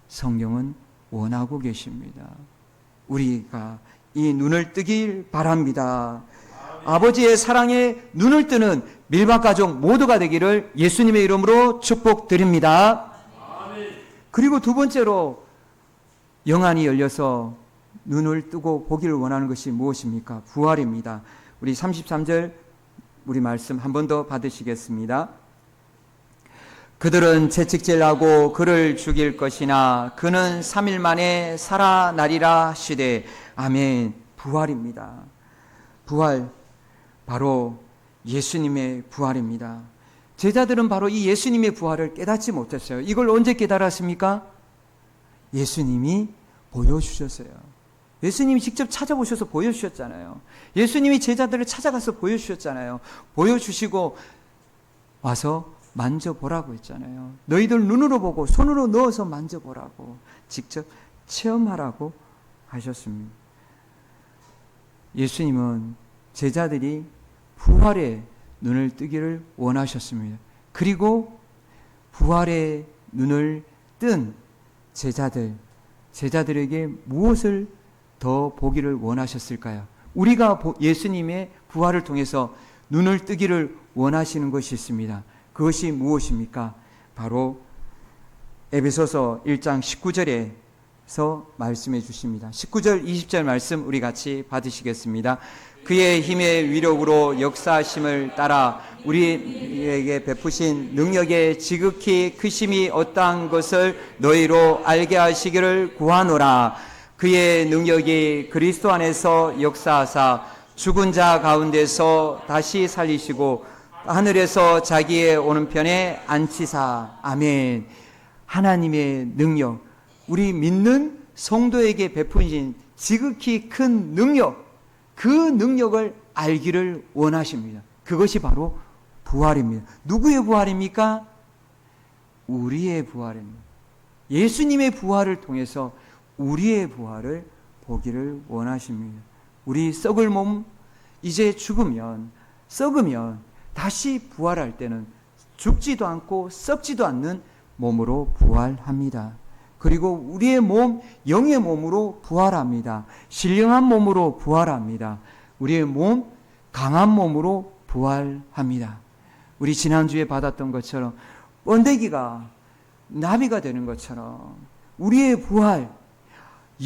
성경은 원하고 계십니다. 우리가 이 눈을 뜨길 바랍니다. 아버지의 사랑에 눈을 뜨는 밀밭가족 모두가 되기를 예수님의 이름으로 축복드립니다. 그리고 두 번째로 영안이 열려서 눈을 뜨고 보기를 원하는 것이 무엇입니까? 부활입니다. 우리 33절 우리 말씀 한 번 더 받으시겠습니다. 그들은 채찍질하고 그를 죽일 것이나 그는 3일 만에 살아나리라 하시되, 아멘. 부활입니다. 부활, 바로 예수님의 부활입니다. 제자들은 바로 이 예수님의 부활을 깨닫지 못했어요. 이걸 언제 깨달았습니까? 예수님이 보여주셨어요. 예수님이 직접 찾아오셔서 보여주셨잖아요. 예수님이 제자들을 찾아가서 보여주셨잖아요. 보여주시고 와서 만져보라고 했잖아요. 너희들 눈으로 보고 손으로 넣어서 만져보라고, 직접 체험하라고 하셨습니다. 예수님은 제자들이 부활의 눈을 뜨기를 원하셨습니다. 그리고 부활의 눈을 뜬 제자들에게 무엇을 더 보기를 원하셨을까요? 우리가 예수님의 부활을 통해서 눈을 뜨기를 원하시는 것이 있습니다. 그것이 무엇입니까? 바로 에베소서 1장 19절에서 말씀해 주십니다. 19절 20절 말씀 우리 같이 받으시겠습니다. 그의 힘의 위력으로 역사하심을 따라 우리에게 베푸신 능력의 지극히 크심이 어떠한 것을 너희로 알게 하시기를 구하노라. 그의 능력이 그리스도 안에서 역사하사 죽은 자 가운데서 다시 살리시고 하늘에서 자기의 오른편에 앉히사. 아멘. 하나님의 능력, 우리 믿는 성도에게 베푸신 지극히 큰 능력, 그 능력을 알기를 원하십니다. 그것이 바로 부활입니다. 누구의 부활입니까? 우리의 부활입니다. 예수님의 부활을 통해서 우리의 부활을 보기를 원하십니다. 우리 썩을 몸 이제 죽으면, 썩으면 다시 부활할 때는 죽지도 않고 썩지도 않는 몸으로 부활합니다. 그리고 우리의 몸, 영의 몸으로 부활합니다. 신령한 몸으로 부활합니다. 우리의 몸, 강한 몸으로 부활합니다. 우리 지난주에 받았던 것처럼 번데기가 나비가 되는 것처럼 우리의 부활,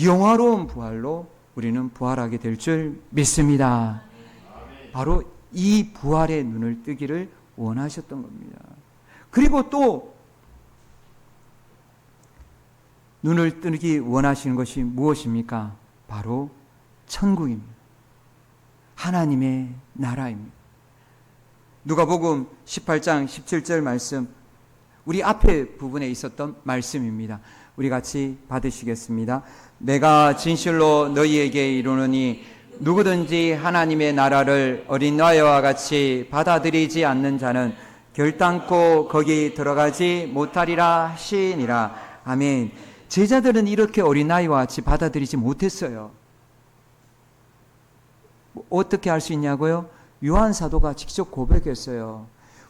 영화로운 부활로 우리는 부활하게 될 줄 믿습니다. 바로 이 부활의 눈을 뜨기를 원하셨던 겁니다. 그리고 또 눈을 뜨기 원하시는 것이 무엇입니까? 바로 천국입니다. 하나님의 나라입니다. 누가복음 18장 17절 말씀, 우리 앞에 부분에 있었던 말씀입니다. 우리 같이 받으시겠습니다. 내가 진실로 너희에게 이르노니 누구든지 하나님의 나라를 어린 아이와 같이 받아들이지 않는 자는 결단코 거기 들어가지 못하리라 하시니라. 아멘. 제자들은 이렇게 어린아이와 같이 받아들이지 못했어요. 어떻게 할 수 있냐고요? 요한 사도가 직접 고백했어요.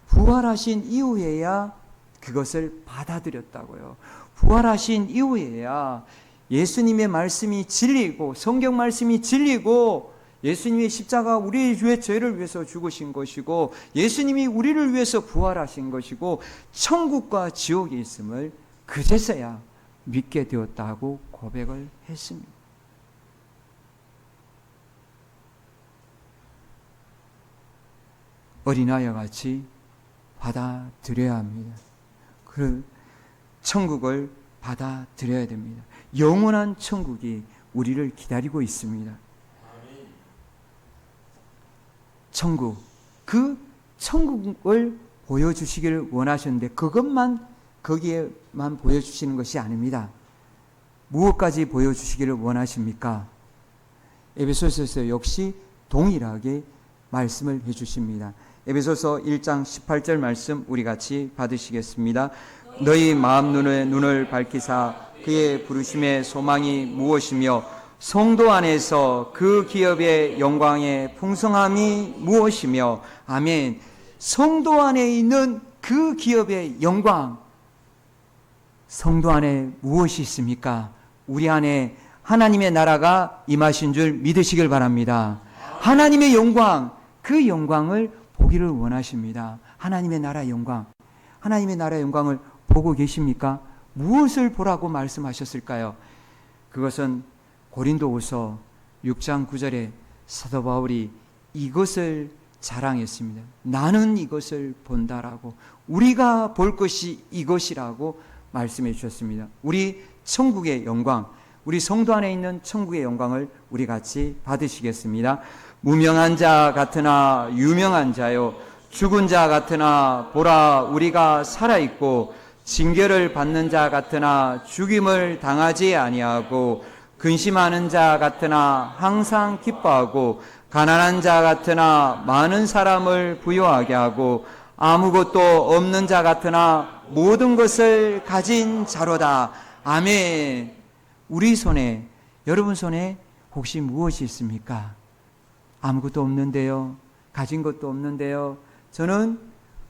부활하신 이후에야 그것을 받아들였다고요. 부활하신 이후에야 예수님의 말씀이 진리고 성경 말씀이 진리고 예수님의 십자가 우리의 죄를 위해서 죽으신 것이고 예수님이 우리를 위해서 부활하신 것이고 천국과 지옥이 있음을 그제서야 믿게 되었다고 고백을 했습니다. 어린아이와 같이 받아들여야 합니다. 그 천국을 받아들여야 됩니다. 영원한 천국이 우리를 기다리고 있습니다. 천국, 그 천국을 보여주시기를 원하셨는데 그것만 거기에만 보여주시는 것이 아닙니다. 무엇까지 보여주시기를 원하십니까? 에베소서에서 역시 동일하게 말씀을 해주십니다. 에베소서 1장 18절 말씀 우리 같이 받으시겠습니다. 너희 마음 눈을 밝히사 그의 부르심의 소망이 무엇이며 성도 안에서 그 기업의 영광의 풍성함이 무엇이며 아멘. 성도 안에 있는 그 기업의 영광, 성도 안에 무엇이 있습니까? 우리 안에 하나님의 나라가 임하신 줄 믿으시길 바랍니다. 하나님의 영광, 그 영광을 보기를 원하십니다. 하나님의 나라 영광, 하나님의 나라 영광을 보고 계십니까? 무엇을 보라고 말씀하셨을까요? 그것은 고린도후서 6장 9절에 사도 바울이 이것을 자랑했습니다. 나는 이것을 본다라고, 우리가 볼 것이 이것이라고 말씀해 주셨습니다. 우리 천국의 영광, 우리 성도 안에 있는 천국의 영광을 우리 같이 받으시겠습니다. 무명한 자 같으나 유명한 자요, 죽은 자 같으나 보라 우리가 살아있고, 징계를 받는 자 같으나 죽임을 당하지 아니하고, 근심하는 자 같으나 항상 기뻐하고, 가난한 자 같으나 많은 사람을 부유하게 하고, 아무것도 없는 자 같으나 모든 것을 가진 자로다. 아멘. 우리 손에, 여러분 손에 혹시 무엇이 있습니까? 아무것도 없는데요. 가진 것도 없는데요. 저는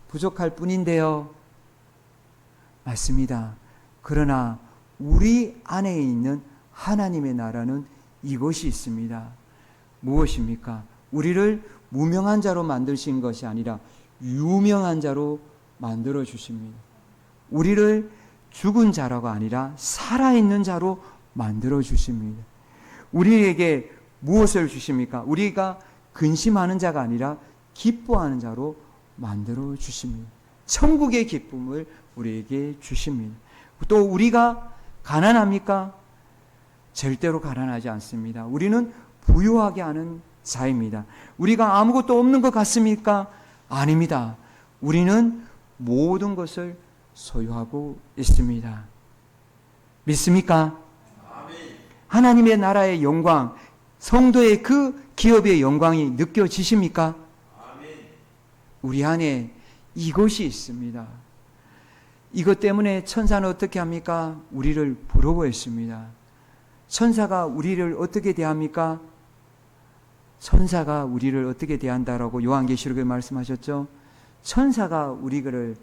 부족할 뿐인데요. 맞습니다. 그러나 우리 안에 있는 하나님의 나라는 이것이 있습니다. 무엇입니까? 우리를 무명한 자로 만드신 것이 아니라 유명한 자로 만들어 주십니다. 우리를 죽은 자라가 아니라 살아있는 자로 만들어 주십니다. 우리에게 무엇을 주십니까? 우리가 근심하는 자가 아니라 기뻐하는 자로 만들어 주십니다. 천국의 기쁨을 우리에게 주십니다. 또 우리가 가난합니까? 절대로 가난하지 않습니다. 우리는 부유하게 하는 자입니다. 우리가 아무것도 없는 것 같습니까? 아닙니다. 우리는 모든 것을 소유하고 있습니다. 믿습니까? 하나님의 나라의 영광, 성도의 그 기업의 영광이 느껴지십니까? 우리 안에 이것이 있습니다. 이것 때문에 천사는 어떻게 합니까? 우리를 부러워했습니다. 천사가 우리를 어떻게 대합니까? 천사가 우리를 어떻게 대한다라고 요한계시록에 말씀하셨죠? 천사가 우리를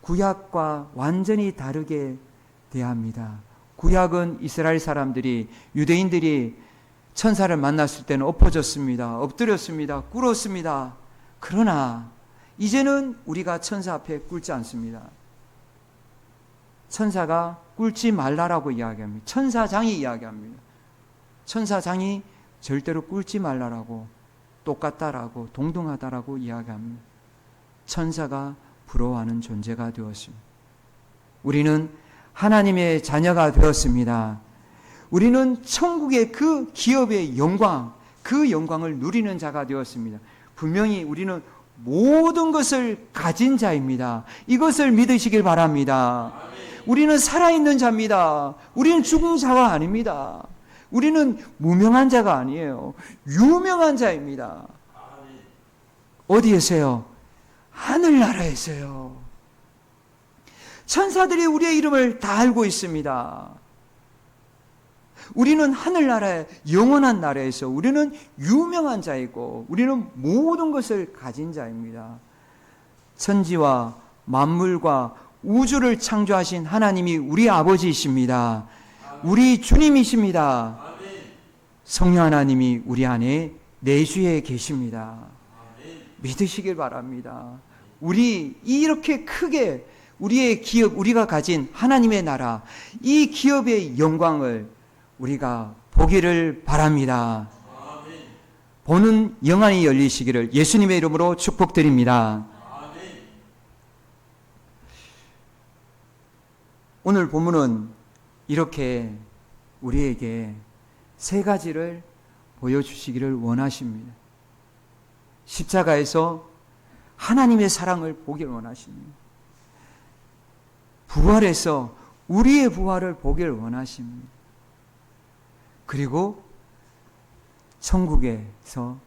구약과 완전히 다르게 대합니다. 구약은 이스라엘 사람들이, 유대인들이 천사를 만났을 때는 엎어졌습니다. 엎드렸습니다. 꿇었습니다. 그러나 이제는 우리가 천사 앞에 꿇지 않습니다. 천사가 꿇지 말라라고 이야기합니다. 천사장이 이야기합니다. 천사장이 절대로 꿇지 말라라고, 똑같다라고, 동등하다라고 이야기합니다. 천사가 부러워하는 존재가 되었습니다. 우리는 하나님의 자녀가 되었습니다. 우리는 천국의 그 기업의 영광, 그 영광을 누리는 자가 되었습니다. 분명히 우리는 모든 것을 가진 자입니다. 이것을 믿으시길 바랍니다. 우리는 살아있는 자입니다. 우리는 죽은 자가 아닙니다. 우리는 무명한 자가 아니에요. 유명한 자입니다. 어디에서요? 하늘나라에서요. 천사들이 우리의 이름을 다 알고 있습니다. 우리는 하늘나라의 영원한 나라에서 우리는 유명한 자이고 우리는 모든 것을 가진 자입니다. 천지와 만물과 우주를 창조하신 하나님이 우리 아버지이십니다. 우리 주님이십니다. 성령 하나님이 우리 안에 내주에 계십니다. 믿으시길 바랍니다. 우리 이렇게 크게 우리의 기업, 우리가 가진 하나님의 나라, 이 기업의 영광을 우리가 보기를 바랍니다. 보는 영안이 열리시기를 예수님의 이름으로 축복드립니다. 오늘 본문은 이렇게 우리에게 세 가지를 보여주시기를 원하십니다. 십자가에서 하나님의 사랑을 보기를 원하십니다. 부활에서 우리의 부활을 보기를 원하십니다. 그리고 천국에서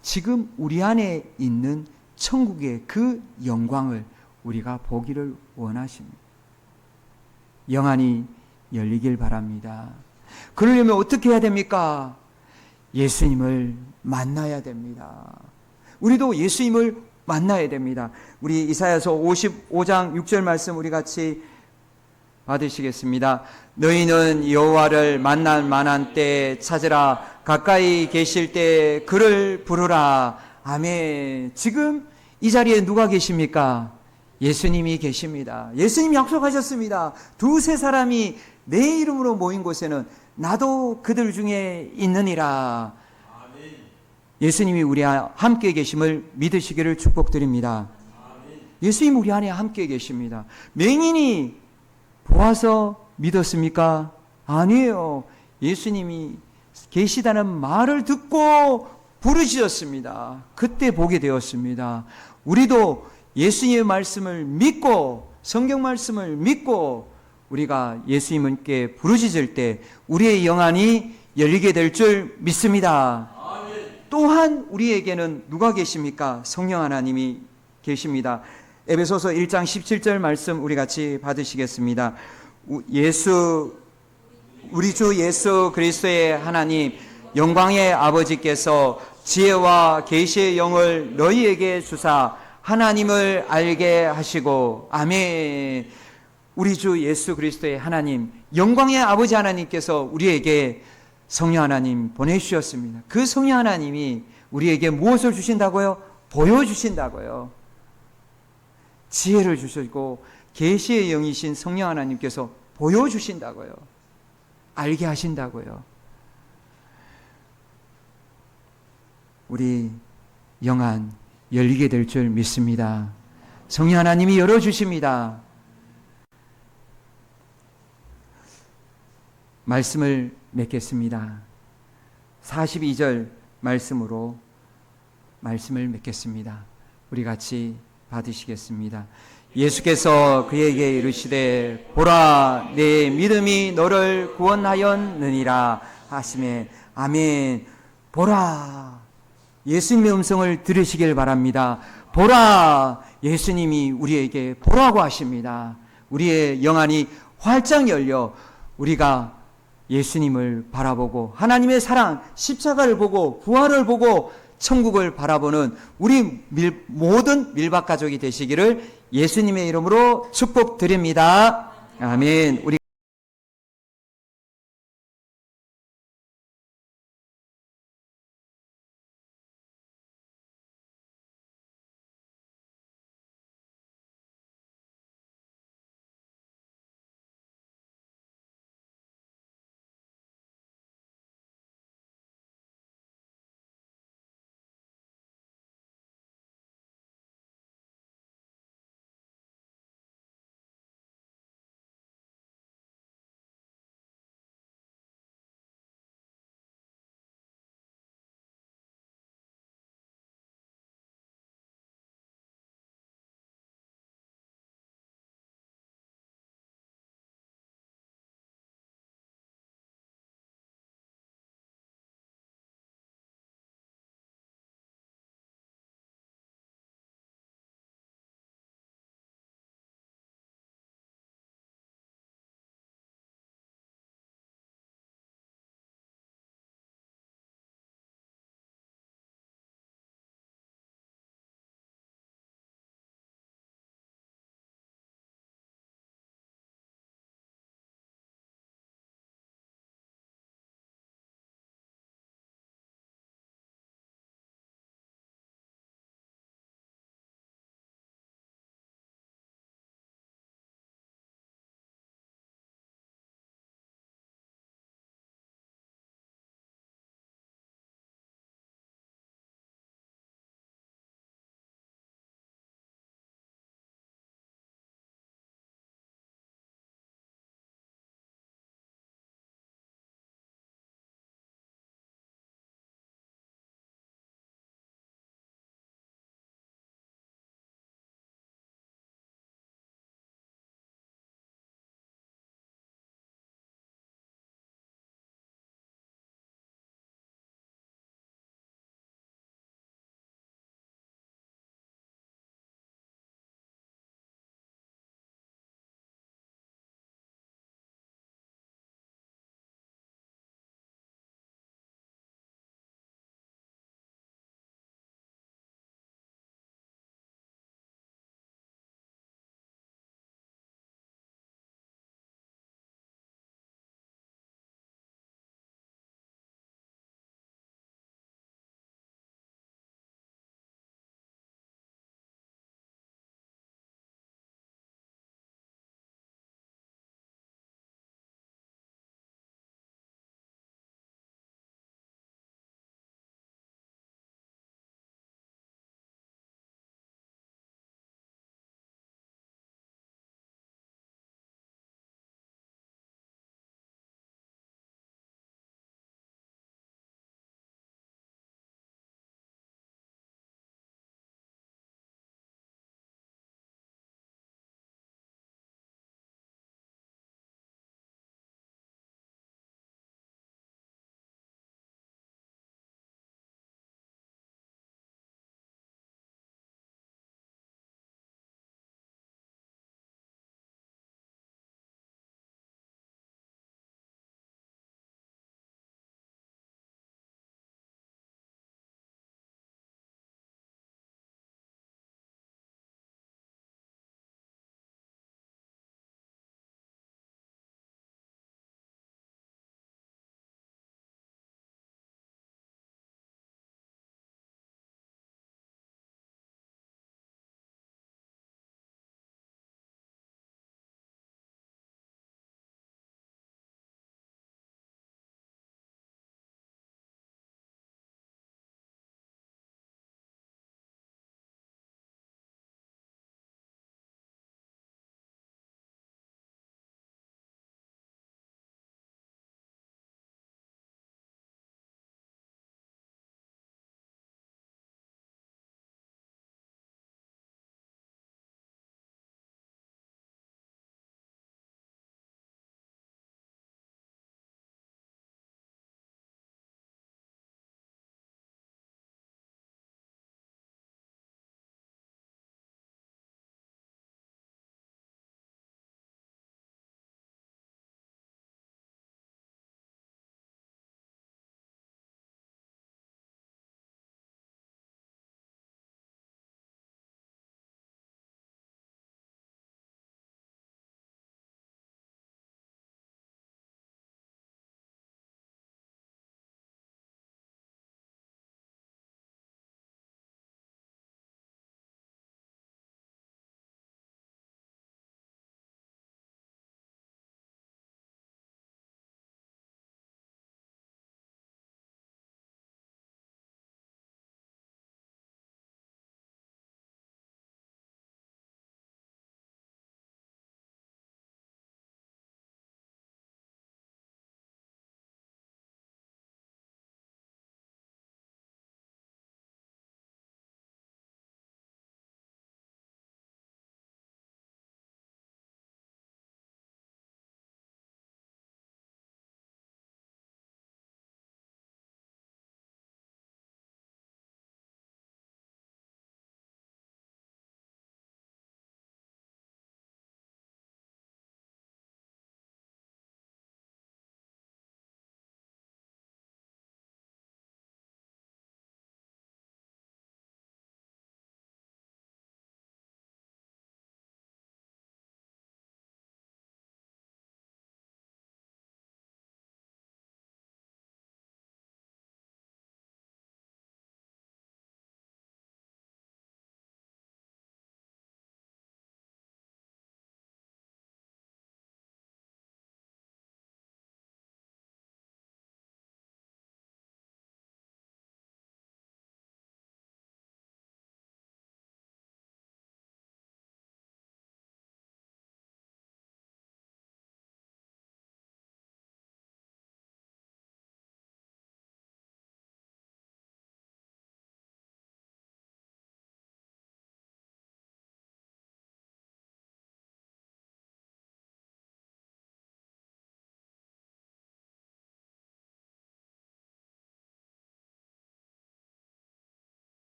지금 우리 안에 있는 천국의 그 영광을 우리가 보기를 원하십니다. 영안이 열리길 바랍니다. 그러려면 어떻게 해야 됩니까? 예수님을 만나야 됩니다. 우리도 예수님을 만나야 됩니다. 우리 이사야서 55장 6절 말씀 우리 같이 받으시겠습니다. 너희는 여호와를 만날 만한 때 찾으라. 가까이 계실 때 그를 부르라. 아멘. 지금 이 자리에 누가 계십니까? 예수님이 계십니다. 예수님이 약속하셨습니다. 두세 사람이 내 이름으로 모인 곳에는 나도 그들 중에 있느니라. 예수님이 우리 함께 계심을 믿으시기를 축복드립니다. 예수님 우리 안에 함께 계십니다. 맹인이 보아서 믿었습니까? 아니에요. 예수님이 계시다는 말을 듣고 부르짖었습니다. 그때 보게 되었습니다. 우리도 예수님의 말씀을 믿고 성경 말씀을 믿고 우리가 예수님께 부르짖을 때 우리의 영안이 열리게 될 줄 믿습니다. 또한 우리에게는 누가 계십니까? 성령 하나님이 계십니다. 에베소서 1장 17절 말씀 우리 같이 받으시겠습니다. 우리 주 예수 그리스도의 하나님 영광의 아버지께서 지혜와 계시의 영을 너희에게 주사 하나님을 알게 하시고 아멘. 우리 주 예수 그리스도의 하나님 영광의 아버지 하나님께서 우리에게 성령 하나님 보내주셨습니다. 그 성령 하나님이 우리에게 무엇을 주신다고요? 보여주신다고요. 지혜를 주시고 계시의 영이신 성령 하나님께서 보여주신다고요. 알게 하신다고요. 우리 영안 열리게 될 줄 믿습니다. 성령 하나님이 열어주십니다. 말씀을 맺겠습니다. 42절 말씀으로 말씀을 맺겠습니다. 우리 같이 받으시겠습니다. 예수께서 그에게 이르시되 보라 내 믿음이 너를 구원하였느니라 하시매 아멘. 보라 예수님의 음성을 들으시길 바랍니다. 보라, 예수님이 우리에게 보라고 하십니다. 우리의 영안이 활짝 열려 우리가 예수님을 바라보고 하나님의 사랑, 십자가를 보고 부활을 보고 천국을 바라보는 우리 모든 밀박 가족이 되시기를 예수님의 이름으로 축복드립니다. 아멘. 우리